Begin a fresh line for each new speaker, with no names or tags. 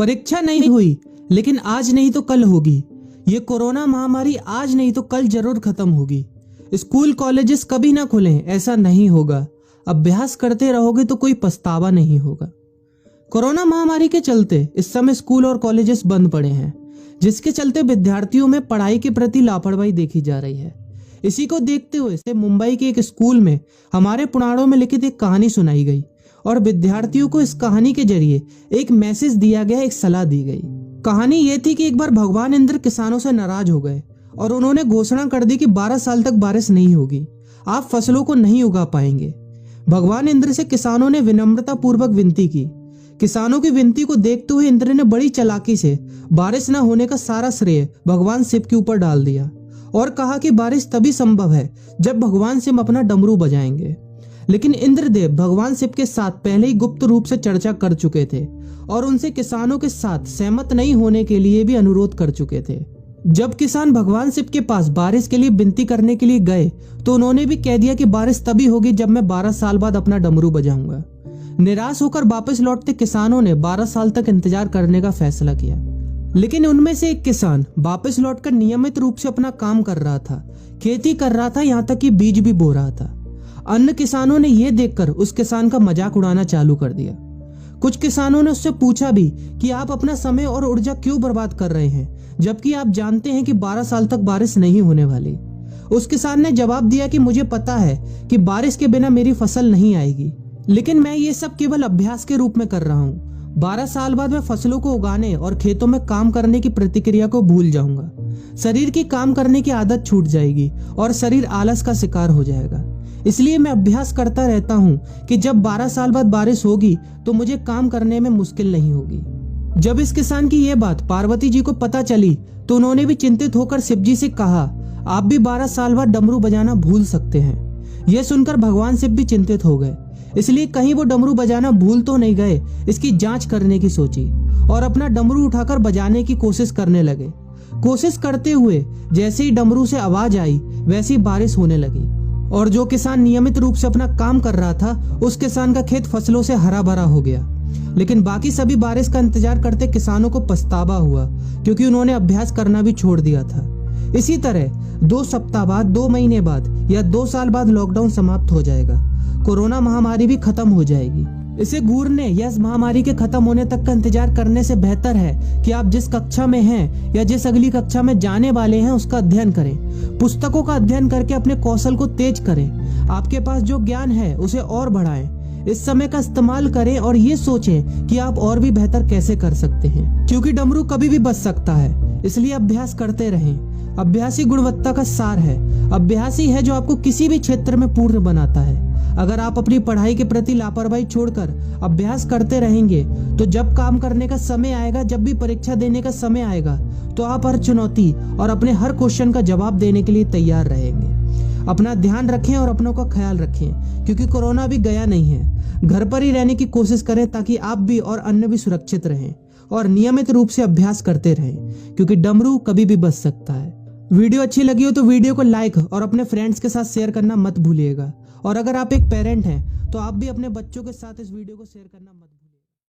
परीक्षा नहीं हुई, लेकिन आज नहीं तो कल होगी। ये कोरोना महामारी आज नहीं तो कल जरूर खत्म होगी। स्कूल कॉलेजेस कभी ना खुलें, ऐसा नहीं होगा। अभ्यास करते रहोगे तो कोई पछतावा नहीं होगा। कोरोना महामारी के चलते इस समय स्कूल और कॉलेजेस बंद पड़े हैं, जिसके चलते विद्यार्थियों में पढ़ाई के प्रति लापरवाही देखी जा रही है। इसी को देखते हुए मुंबई के एक स्कूल में हमारे पुराणों में लिखित एक कहानी सुनाई गई और विद्यार्थियों को इस कहानी के जरिए एक मैसेज दिया गया, एक सलाह दी गई। कहानी ये थी कि एक बार भगवान इंद्र किसानों से नाराज हो गए और उन्होंने घोषणा कर दी कि 12 साल तक बारिश नहीं होगी, आप फसलों को नहीं उगा पाएंगे। भगवान इंद्र से किसानों ने विनम्रता पूर्वक विनती की। किसानों की विनती को देखते हुए इंद्र ने बड़ी चालाकी से बारिश न होने का सारा श्रेय भगवान शिव के ऊपर डाल दिया और कहा कि बारिश तभी संभव है जब भगवान शिव अपना डमरू बजाएंगे। लेकिन इंद्रदेव भगवान शिव के साथ पहले ही गुप्त रूप से चर्चा कर चुके थे और उनसे किसानों के साथ सहमत नहीं होने के लिए भी अनुरोध कर चुके थे। जब किसान भगवान शिव के पास बारिश के लिए विनती करने के लिए गए तो उन्होंने भी कह दिया कि बारिश तभी होगी जब मैं 12 साल बाद अपना डमरू बजाऊंगा। निराश होकर वापस लौटते किसानों ने 12 साल तक इंतजार करने का फैसला किया। लेकिन उनमें से एक किसान वापस लौटकर नियमित रूप से अपना काम कर रहा था, खेती कर रहा था, यहाँ तक कि बीज भी बो रहा था। अन्य किसानों ने यह देखकर उस किसान का मजाक उड़ाना चालू कर दिया। कुछ किसानों ने उससे पूछा भी कि आप अपना समय और ऊर्जा क्यों बर्बाद कर रहे हैं, जबकि आप जानते हैं कि 12 साल तक बारिश नहीं होने वाली। उस किसान ने जवाब दिया कि मुझे पता है कि बारिश के बिना मेरी फसल नहीं आएगी, लेकिन मैं ये सब केवल अभ्यास के रूप में कर रहा हूँ। 12 साल बाद मैं फसलों को उगाने और खेतों में काम करने की प्रतिक्रिया को भूल जाऊंगा। शरीर की काम करने की आदत छूट जाएगी और शरीर आलस का शिकार हो जाएगा। इसलिए मैं अभ्यास करता रहता हूँ कि जब 12 साल बाद बारिश होगी तो मुझे काम करने में मुश्किल नहीं होगी। जब इस किसान की यह बात पार्वती जी को पता चली तो उन्होंने भी चिंतित होकर शिव जी से कहा, आप भी 12 साल बाद डमरू बजाना भूल सकते हैं। यह सुनकर भगवान शिव भी चिंतित हो गए, इसलिए कहीं वो डमरू बजाना भूल तो नहीं गए, इसकी जांच करने की सोची और अपना डमरू उठाकर बजाने की कोशिश करने लगे। कोशिश करते हुए जैसे ही डमरू से आवाज आई वैसी बारिश होने लगी और जो किसान नियमित रूप से अपना काम कर रहा था उस किसान का खेत फसलों से हरा भरा हो गया। लेकिन बाकी सभी बारिश का इंतजार करते किसानों को पछतावा हुआ, क्योंकि उन्होंने अभ्यास करना भी छोड़ दिया था। इसी तरह 2 सप्ताह बाद, 2 महीने बाद या 2 साल बाद लॉकडाउन समाप्त हो जाएगा। कोरोना महामारी भी खत्म हो जाएगी। इसे घूरने या इस महामारी के खत्म होने तक का इंतजार करने से बेहतर है कि आप जिस कक्षा में हैं या जिस अगली कक्षा में जाने वाले हैं उसका अध्ययन करें। पुस्तकों का अध्ययन करके अपने कौशल को तेज करें। आपके पास जो ज्ञान है उसे और बढ़ाएं। इस समय का इस्तेमाल करें और ये सोचें कि आप और भी बेहतर कैसे कर सकते हैं, क्योंकि डमरू कभी भी बच सकता है। इसलिए अभ्यास करते रहें। अभ्यास ही गुणवत्ता का सार है। अभ्यास ही है जो आपको किसी भी क्षेत्र में पूर्ण बनाता है। अगर आप अपनी पढ़ाई के प्रति लापरवाही छोड़कर अभ्यास करते रहेंगे तो जब काम करने का समय आएगा, जब भी परीक्षा देने का समय आएगा, तो आप हर चुनौती और अपने हर क्वेश्चन का जवाब देने के लिए तैयार रहेंगे। अपना ध्यान रखें और अपनों का ख्याल रखें, क्योंकि कोरोना भी गया नहीं है। घर पर ही रहने की कोशिश करें ताकि आप भी और अन्य भी सुरक्षित रहें और नियमित रूप से अभ्यास करते रहें, क्योंकि डमरू कभी भी बच सकता है। वीडियो अच्छी लगी हो तो वीडियो को लाइक और अपने फ्रेंड्स के साथ शेयर करना मत भूलिएगा। और अगर आप एक पेरेंट हैं तो आप भी अपने बच्चों के साथ इस वीडियो को शेयर करना मत भूलिएगा।